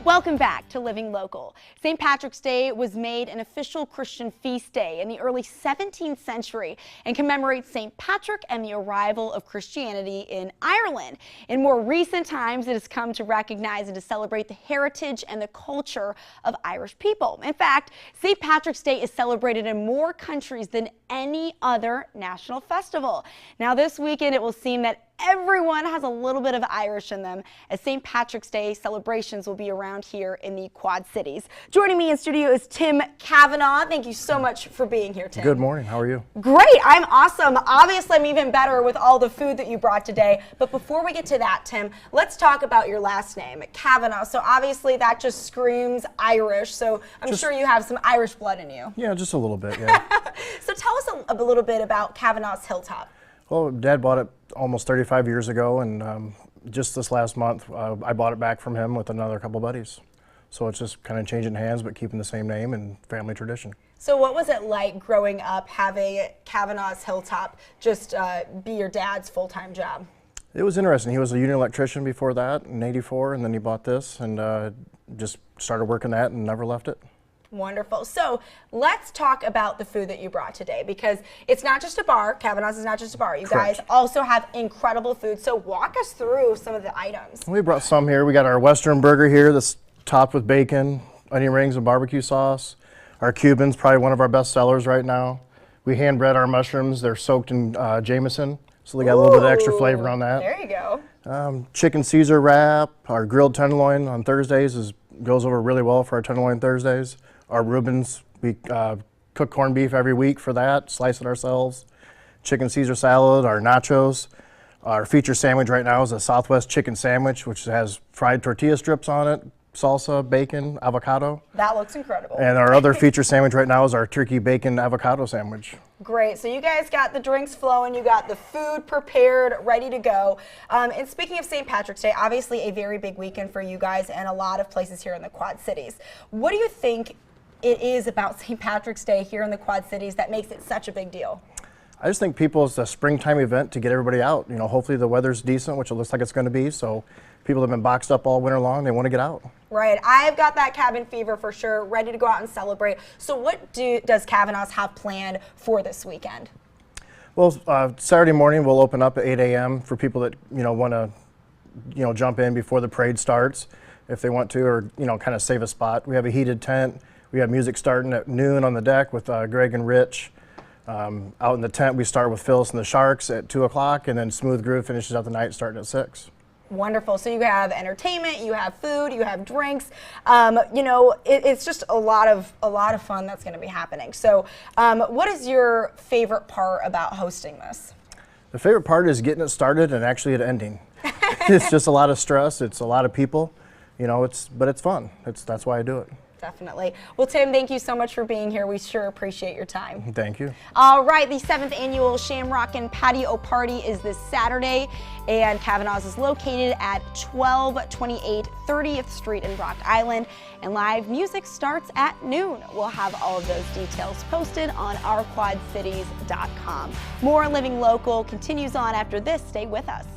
Welcome back to Living Local. St. Patrick's Day was made an official Christian feast day in the early 17th century and commemorates St. Patrick and the arrival of Christianity in Ireland. In more recent times, it has come to recognize and to celebrate the heritage and the culture of Irish people. In fact, St. Patrick's Day is celebrated in more countries than any other national festival. Now, this weekend, it will seem that everyone has a little bit of Irish in them, as St. Patrick's Day celebrations will be around here in the Quad Cities. Joining me in studio is Tim Kavanaugh. Thank you so much for being here, Tim. Good morning. How are you? Great. I'm awesome. Obviously, I'm even better with all the food that you brought today. But before we get to that, Tim, let's talk about your last name, Kavanaugh. So obviously that just screams Irish. So I'm sure you have some Irish blood in you. Yeah, just a little bit, yeah. So tell us a little bit about Kavanaugh's Hilltop. Well, Dad bought it almost 35 years ago, and just this last month, I bought it back from him with another couple buddies. So it's just kind of changing hands, but keeping the same name and family tradition. So what was it like growing up having Kavanaugh's Hilltop just be your dad's full-time job? It was interesting. He was a union electrician before that in '84, and then he bought this and just started working that and never left it. Wonderful. So let's talk about the food that you brought today, because it's not just a bar. Kavanaugh's is not just a bar. You Correct. guys also have incredible food. So walk us through some of the items. We brought some here. We got our Western burger here that's topped with bacon, onion rings, and barbecue sauce. Our Cuban's probably one of our best sellers right now. We hand bread our mushrooms. They're soaked in Jameson, so they got a little bit of extra flavor on that. There you go. Chicken Caesar wrap. Our grilled tenderloin on Thursdays goes over really well for our tenderloin Thursdays. Our Reubens, we cook corned beef every week for that, slice it ourselves. Chicken Caesar salad, our nachos. Our feature sandwich right now is a Southwest chicken sandwich, which has fried tortilla strips on it, salsa, bacon, avocado. That looks incredible. And our other feature sandwich right now is our turkey bacon avocado sandwich. Great. So you guys got the drinks flowing, you got the food prepared, ready to go. And speaking of St. Patrick's Day, obviously a very big weekend for you guys and a lot of places here in the Quad Cities. What do you think it is about St. Patrick's Day here in the Quad Cities that makes it such a big deal? I just think it's a springtime event to get everybody out. You know, hopefully the weather's decent, which it looks like it's going to be, so people have been boxed up all winter long, they want to get out. Right. I've got that cabin fever for sure, ready to go out and celebrate. So what does Kavanaugh's have planned for this weekend? Well, Saturday morning we'll open up at 8 a.m. for people that, want to, jump in before the parade starts if they want to, or, kind of save a spot. We have a heated tent. We have music starting at noon on the deck with Greg and Rich. Out in the tent, we start with Phyllis and the Sharks at 2 o'clock, and then Smooth Groove finishes out the night starting at 6. Wonderful. So you have entertainment, you have food, you have drinks. It's just a lot of fun that's going to be happening. So what is your favorite part about hosting this? The favorite part is getting it started and actually it ending. It's just a lot of stress. It's a lot of people. But it's fun. That's why I do it. Definitely. Well, Tim, thank you so much for being here. We sure appreciate your time. Thank you. All right, the 7th annual Shamrockin Patio Party is this Saturday, and Kavanaugh's is located at 1228 30th Street in Rock Island, and live music starts at noon. We'll have all of those details posted on ourquadcities.com. More Living Local continues on after this. Stay with us.